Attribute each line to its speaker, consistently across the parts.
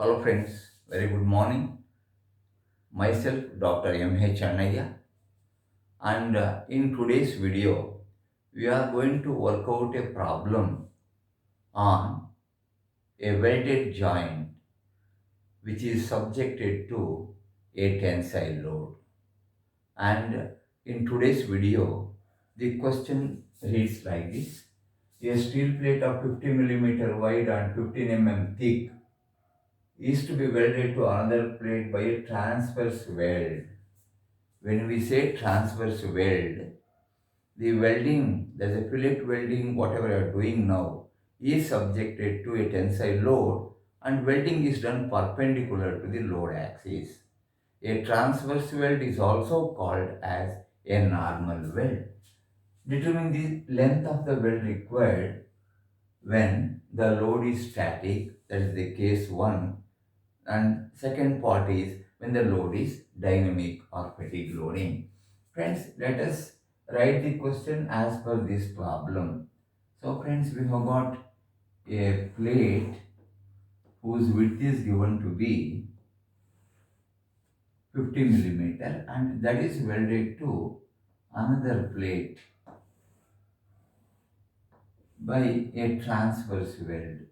Speaker 1: Hello friends, very good morning. Myself Dr. M.H. Annaya, and in today's video we are going to work out a problem on a welded joint which is subjected to a tensile load. And in today's video the question reads like this: a steel plate of 50 millimeter wide and 15 thick is to be welded to another plate by a transverse weld. When we say transverse weld, the welding, there's a fillet welding, whatever you are doing now, is subjected to a tensile load, and welding is done perpendicular to the load axis. A transverse weld is also called as a normal weld. Determine the length of the weld required when the load is static, that is the case 1, and second part is when the load is dynamic or fatigue loading. Friends, let us write the question as per this problem. So friends, we have got a plate whose width is given to be 50 millimeter, and that is welded to another plate by a transverse weld.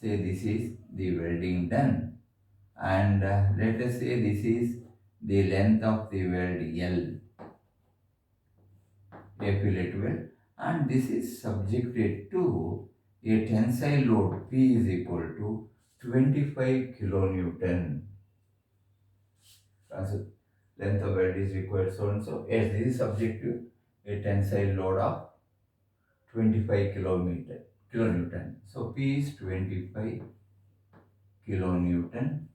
Speaker 1: Say this is the welding done, and let us say this is the length of the weld L, a fillet weld, and this is subjected to a tensile load P is equal to 25 kilonewton. So length of weld is required so and so. Yes, this is subject to a tensile load of 25 kilonewton. So P is 25 kilonewton,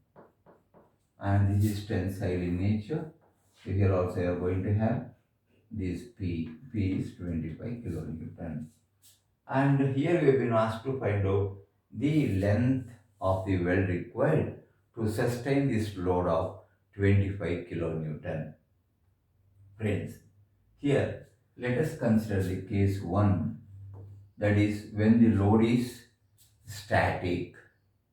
Speaker 1: and this is tensile in nature. So here also you are going to have this P. P is 25 kilonewton. And here we have been asked to find out the length of the weld required to sustain this load of 25 kilonewton. Friends, here let us consider the case 1, that is when the load is static.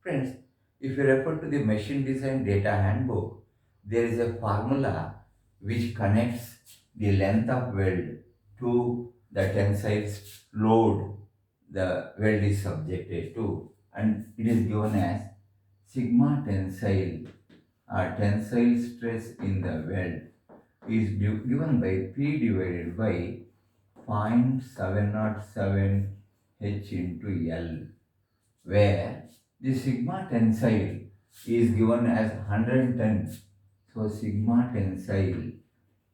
Speaker 1: Friends, if you refer to the machine design data handbook, there is a formula which connects the length of weld to the tensile load the weld is subjected to, and it is given as sigma tensile stress in the weld is given by P divided by 0.707 H into L, where the sigma tensile is given as 110. So sigma tensile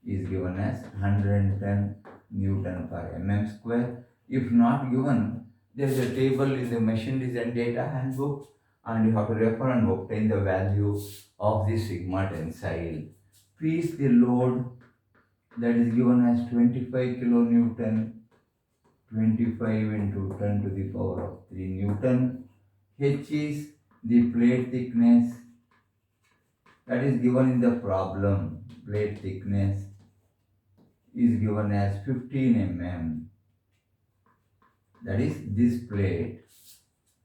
Speaker 1: is given as 110 Newton per mm square. If not given, there is a table in the machine design data handbook, and you have to refer and obtain the value of the sigma tensile. P is the load that is given as 25 kilonewton, 25 into 10 to the power of 3 Newton. H is the plate thickness that is given in the problem. Plate thickness is given as 15 That is, this plate,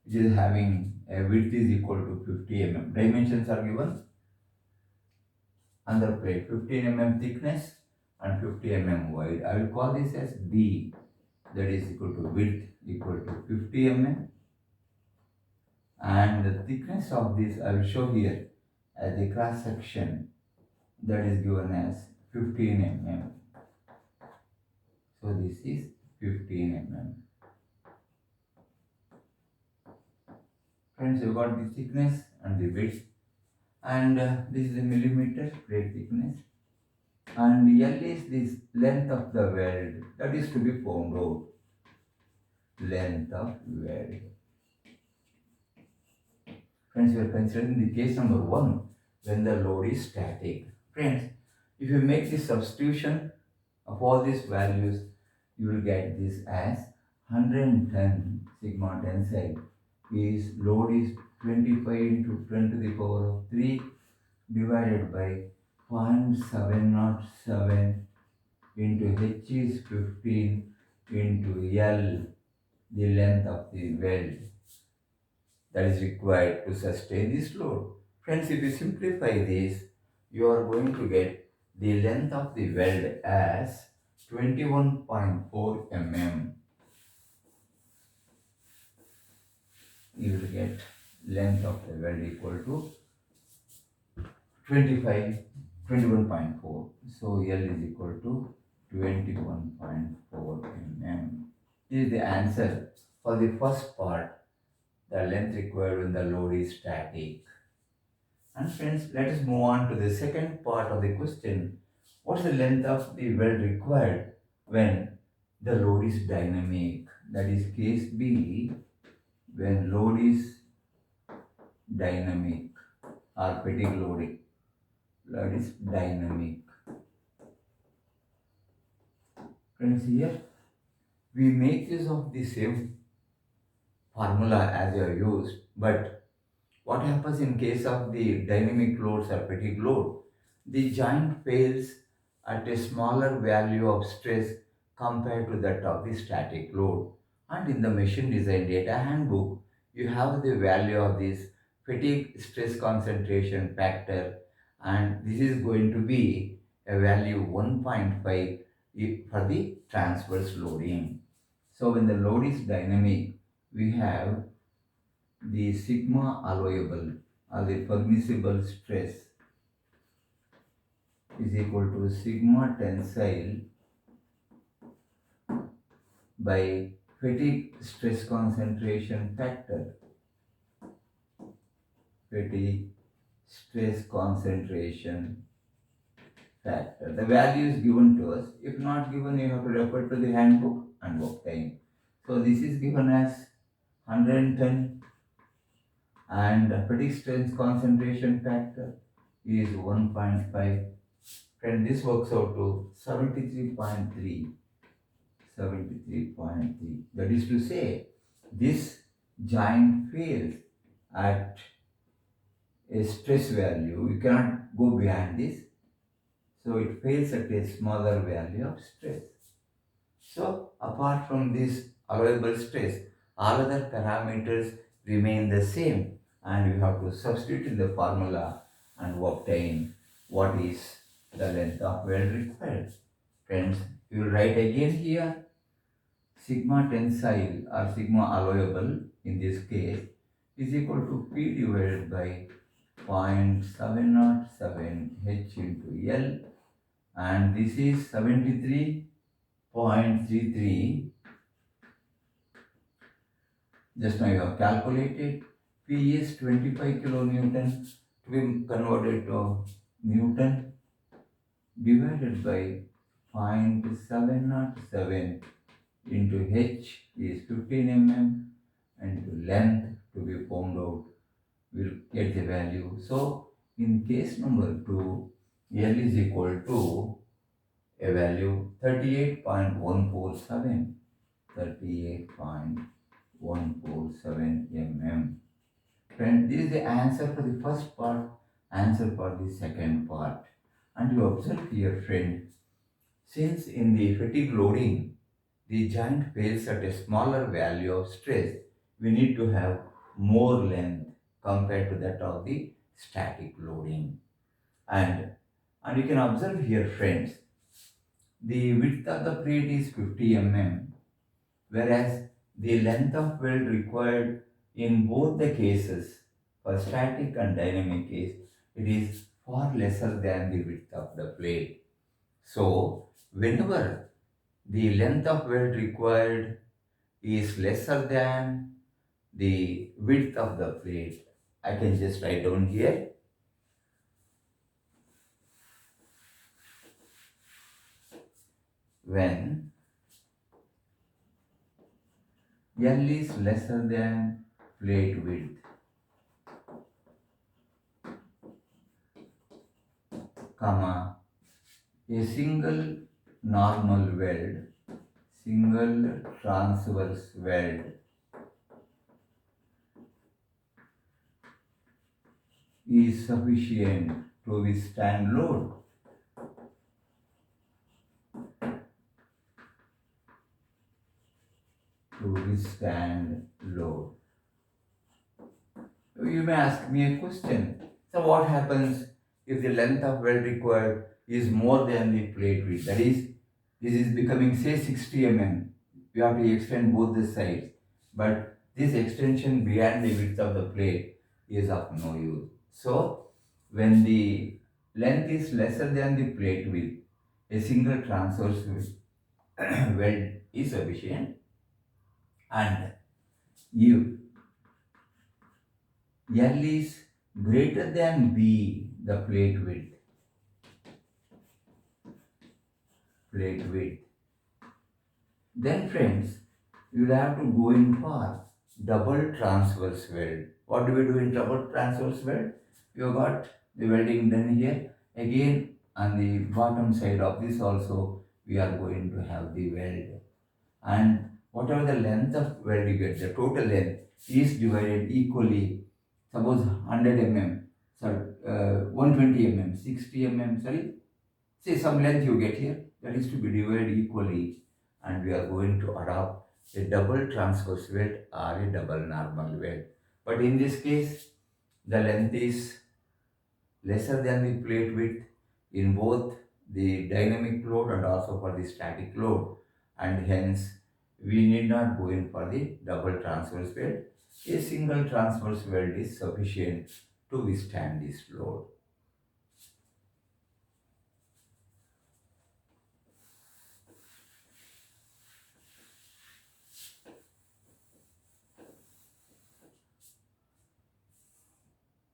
Speaker 1: which is having a width is equal to 50 Dimensions are given on the plate: 15 thickness and 50 wide. I will call this as B, that is equal to width equal to 50 and the thickness of this I will show here as the cross section, that is given as 15 So this is 15 Friends, you got the thickness and the width, and this is the millimeter plate thickness, and L is this length of the weld that is to be found out. Length of weld. Friends, we are considering the case number 1 when the load is static. Friends, if you make this substitution of all these values, you will get this as 110 sigma tensile is load is 25 into 10 to the power of 3 divided by 0.707 into H is 15 into L, the length of the weld. that is required to sustain this load. Friends, if you simplify this, you are going to get the length of the weld as 21.4 mm. You will get length of the weld equal to 21.4. So L is equal to 21.4 mm. This is the answer for the first part, the length required when the load is static. And friends, let us move on to the second part of the question. What's the length of the weld required when the load is dynamic? That is case B, when load is dynamic or fatigue loading. Load is dynamic. Friends, here we make use of the same formula as you have used, but what happens in case of the dynamic loads or fatigue load? The joint fails at a smaller value of stress compared to that of the static load. And in the machine design data handbook, you have the value of this fatigue stress concentration factor, and this is going to be a value 1.5 for the transverse loading. So when the load is dynamic, we have the sigma allowable or the permissible stress is equal to sigma tensile by fatigue stress concentration factor. Fatigue stress concentration factor. The value is given to us. If not given, you have to refer to the handbook and work time. So this is given as 110, and the fatigue stress concentration factor is 1.5, and this works out to 73.3. 73.3. That is to say, this giant fails at a stress value. You cannot go beyond this. So it fails at a smaller value of stress. So apart from this allowable stress, all other parameters remain the same, and we have to substitute in the formula and obtain what is the length of weld required. Friends, you will write again here sigma tensile or sigma allowable in this case is equal to P divided by 0.707 H into L, and this is 73.33. Just now you have calculated. P is 25 kilonewton to be converted to Newton divided by 0.707 into H is 15 mm, and to length to be found out, we'll get the value. So in case number 2, L is equal to a value 38.147, 38.147 mm. Friend, this is the answer for the first part, answer for the second part. And you observe here, friend, since in the fatigue loading, the joint fails at a smaller value of stress, we need to have more length compared to that of the static loading. And you can observe here, friends, the width of the plate is 50 mm, whereas the length of weld required in both the cases, for static and dynamic case, it is far lesser than the width of the plate. So, whenever the length of weld required is lesser than the width of the plate, I can just write down here, when L is lesser than plate width, comma, a single normal weld, single transverse weld is sufficient to withstand load. To withstand load. you may ask me a question. So what happens if the length of weld required is more than the plate width? That is, this is becoming say 60 mm. You have to extend both the sides. But this extension beyond the width of the plate is of no use. So when the length is lesser than the plate width, a single transverse weld is sufficient. And if L is greater than B, the plate width, then friends, you will have to go in for double transverse weld. What do we do in double transverse weld? You got the welding done here. Again, on the bottom side of this also, we are going to have the weld. And whatever the length of weld you get, the total length is divided equally. Suppose 100 mm, sorry, 120 mm, 60 mm, sorry, say some length you get here, that is to be divided equally, and we are going to adopt a double transverse weld or a double normal weld. But in this case, the length is lesser than the plate width in both the dynamic load and also for the static load, and hence we need not go in for the double transverse weld. A single transverse weld is sufficient to withstand this load.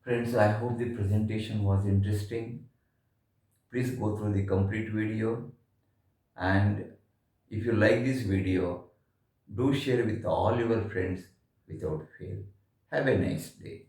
Speaker 1: Friends, I hope the presentation was interesting. Please go through the complete video, and if you like this video, do share with all your friends without fail. Have a nice day.